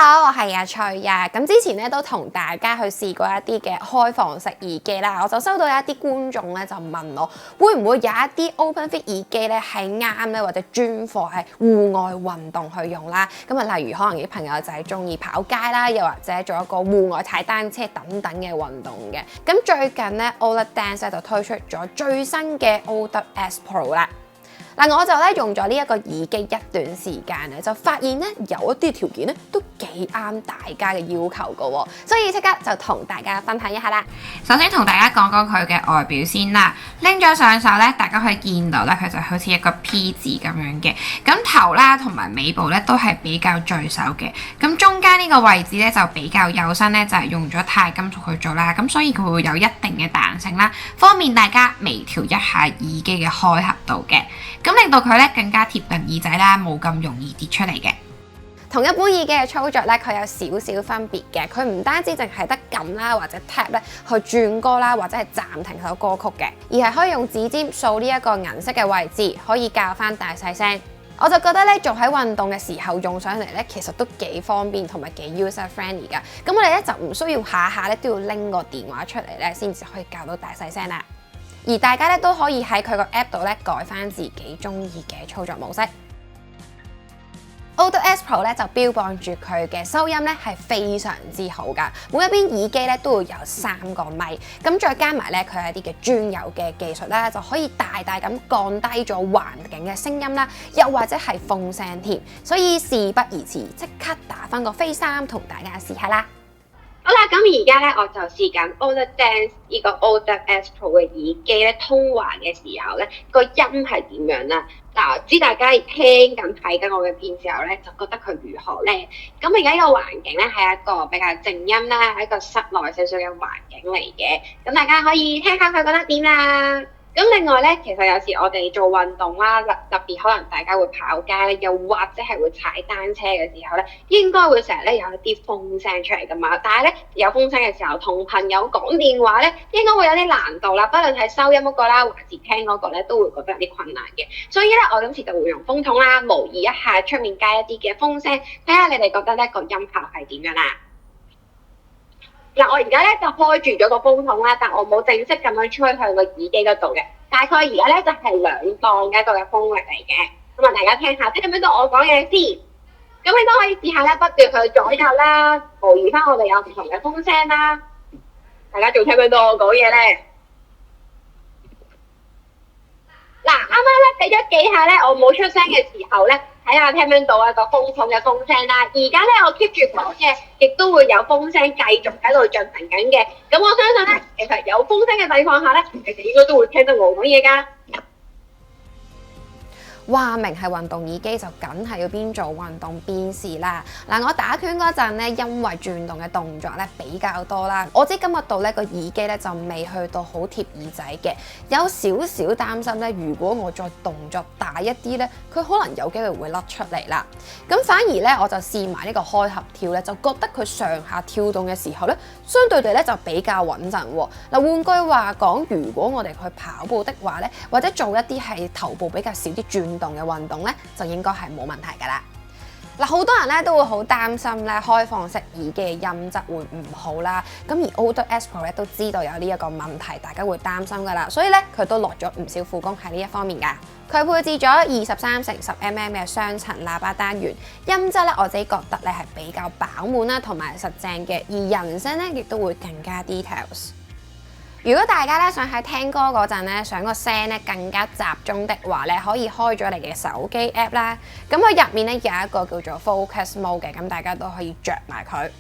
好，我係阿翠呀。咁之前咧都同大家去試過一啲嘅開放式耳機啦，我就收到有一啲觀眾咧就問我，會唔會有一啲 open fit 耳機咧係啱咧或者專貨係戶外運動去用啦？咁啊，例如可能啲朋友就係中意跑街啦，又或者做一個戶外踩單車等等嘅運動嘅。咁最近咧 Older Dance 咧就推出咗最新嘅 Older S Pro 啦。嗱，我就咧用咗呢一個耳機一段時間咧，就發現咧有一啲條件咧都幾啱大家嘅要求㗎喎，所以即刻就同大家分享一下啦。首先同大家講講佢嘅外表先啦，拎咗上手咧，大家可以見到咧，佢就好似一個 P 字咁樣嘅，咁頭啦同埋尾部咧都係比較聚手嘅，咁中間呢個位置咧就比較幼身咧，就係用咗鈦金屬去做啦，咁所以佢會有一定嘅彈性啦，方便大家微調一下耳機嘅開合度嘅。咁令到佢咧更加貼近耳仔啦，冇咁容易跌出嚟嘅。同一般耳機嘅操作咧，佢有少少分別嘅。佢唔單止淨係得撳啦，或者 tap 咧去轉歌啦，或者係暫停首歌曲嘅，而係可以用指尖掃呢一個銀色嘅位置，可以校翻大細聲。我就覺得咧，做喺運動嘅時候用上嚟咧，其實都幾方便同埋幾 user friendly 噶。咁我哋咧就唔需要下下咧都要拎個電話出嚟咧，先至可以校到大細聲啦。而大家咧都可以喺佢個 app 度咧改翻自己中意嘅操作模式。Older S Pro 咧就標榜住佢嘅收音咧係非常之好噶，每一邊耳機咧都會有3個咪，咁再加埋咧佢係一啲嘅專有嘅技術啦，就可以大大咁降低咗環境嘅聲音啦，又或者係風聲添。所以事不宜遲，即刻打翻個飛3同大家試下啦！好啦，咁而家咧我就試緊 Older Dance 呢個 Older S Pro 嘅耳機咧，通話嘅時候咧個音係點樣啦？嗱，唔知大家聽緊睇緊我嘅片時候咧，就覺得佢如何咧？咁而家呢個環境咧係一個比較靜音啦，係一個室內少少嘅環境嚟嘅，咁大家可以聽下佢覺得點啦。咁另外咧，其實有時我哋做運動啦，特別可能大家會跑街咧，又或者係會踩單車嘅時候咧，應該會成日咧有一啲風聲出嚟噶嘛。但係咧有風聲嘅時候，同朋友講電話咧，應該會有啲難度啦。不論係收音嗰個啦，還是聽嗰個咧，都會覺得有啲困難嘅。所以咧，我今次就會用風筒啦，模擬一下出面街一啲嘅風聲，睇下你哋覺得咧個音效係點樣啦。嗱，我而家咧就開住咗個風筒啦，但我冇正式咁樣吹去個耳機嗰度嘅。大概而家咧就係2檔嘅一個嘅風力嚟嘅。咁啊，大家聽下，聽唔聽到我講嘢先？咁你都可以試下咧，不斷去左右啦，模擬翻我哋有唔同嘅風聲啦。大家仲聽唔聽到我講嘢咧？嗱，啱啱咧俾咗幾下咧，我冇出聲嘅時候咧。睇下聽唔聽到一個風筒嘅風聲啦，而家咧我 keep 住講嘅，亦都會有風聲繼續喺度進行緊嘅。咁我相信咧，其實有風聲嘅情況下咧，你哋應該都會聽到我講嘢㗎。話明係運動耳機就梗係要邊做運動邊試啦。嗱，我打拳嗰陣咧，因為轉動嘅動作咧比較多啦，我知今日度咧個耳機咧就未去到好貼耳仔嘅，有少少擔心咧，如果我再動作大一啲咧，佢可能有機會會甩出嚟啦。咁反而咧，我就試埋呢個開合跳咧，就覺得佢上下跳動嘅時候咧，相對地咧就比較穩陣喎。嗱，換句話講，如果我哋去跑步的話咧，或者做一啲係頭部比較少啲轉動嘅運動咧，就應該係冇問題噶啦。嗱，好多人咧都會好擔心咧開放式耳機嘅音質會唔好啦。咁而 Older S Pro 咧都知道有呢一個問題，大家會擔心噶啦，所以咧佢都落咗唔少苦功喺呢一方面噶。佢配置咗23×10mm 嘅雙層喇叭單元，音質咧我自己覺得咧係比較飽滿啦，同埋實正嘅，而人聲咧亦都會更加 details。如果大家咧想喺聽歌嗰陣咧，想個聲咧更加集中的話咧，可以開咗你嘅手機 app 啦。咁佢入面咧有一個叫做 Focus Mode 嘅，咁大家都可以着埋佢。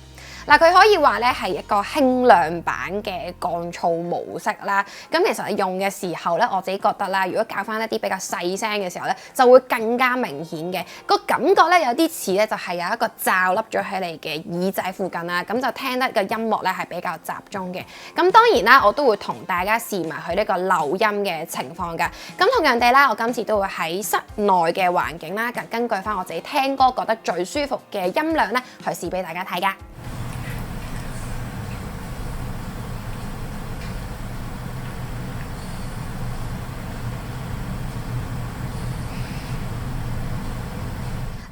嗱，佢可以話咧係一個輕量版嘅降噪模式啦。咁其實你用嘅時候咧，我自己覺得啦，如果搞翻一啲比較細聲嘅時候咧，就會更加明顯嘅。個感覺咧有啲似咧，就係有一個罩笠咗喺你嘅耳仔附近啦，咁就聽得個音樂咧係比較集中嘅。咁當然啦，我都會同大家試埋佢呢個漏音嘅情況㗎。咁同樣地啦，我今次都會喺室內嘅環境啦，根據翻我自己聽歌覺得最舒服嘅音量咧，去試俾大家睇㗎。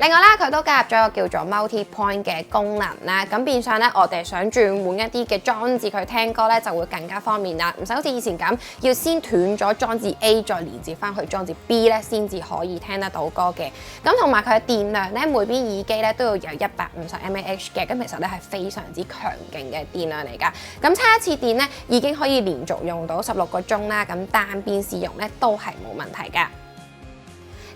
另外啦，佢都加入咗一個叫做 multi-point 嘅功能啦，咁變相咧，我哋想轉換一啲嘅裝置去聽歌咧，就會更加方便啦，唔使好似以前咁要先斷咗裝置 A 再連接翻去裝置 B 咧，先至可以聽得到歌嘅。咁同埋佢嘅電量咧，每邊耳機咧都要有150 mAh 嘅，咁其實咧係非常之強勁嘅電量嚟㗎。咁差一次電咧，已經可以連續用到16個鐘啦，咁單邊試用咧都係冇問題㗎。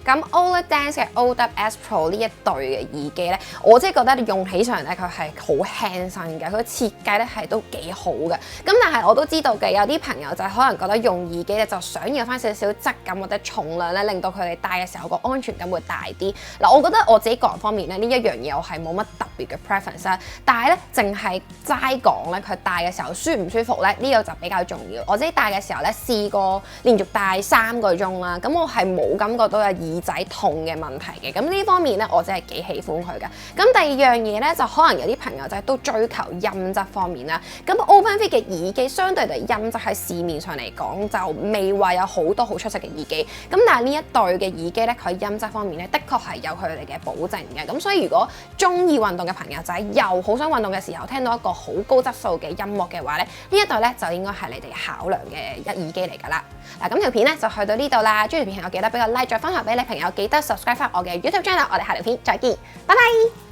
咁 Ola Dance 嘅 OWS Pro 呢一對嘅耳機咧，我真係覺得用起上嚟咧，佢係好輕身嘅，佢設計咧係都幾好嘅。咁但係我都知道嘅，有啲朋友就係可能覺得用耳機咧就想要翻少少質感或者重量咧，令到佢哋戴嘅時候個安全感會大啲。嗱，我覺得我自己個人方面咧，呢一樣嘢我係冇乜特別嘅 preference 啦。但係咧，淨係齋講咧，佢戴嘅時候舒唔舒服咧，呢個就比較重要。我自己戴嘅時候咧，試過連續戴3個鐘啦，咁我係冇感覺到有耳仔痛嘅問題嘅，咁呢方面咧我真係幾喜歡佢嘅。咁第二樣嘢咧就可能有啲朋友就係都追求音質方面啦。咁 OpenFit 嘅耳機相對嚟音質喺市面上嚟講就未話有好多好出色嘅耳機，咁但係呢一對嘅耳機咧佢音質方面咧的確係有佢哋嘅保證嘅。咁所以如果中意運動嘅朋友仔又好想運動嘅時候聽到一個好高質素嘅音樂嘅話咧，呢一對咧就應該係你哋考量嘅耳機嚟㗎啦。嗱，咁條片咧就去到呢度啦。中意條片我記得俾個 like，再分享俾你朋友，記得 subscribe 翻我嘅 YouTube channel。我哋下條片再見，拜拜。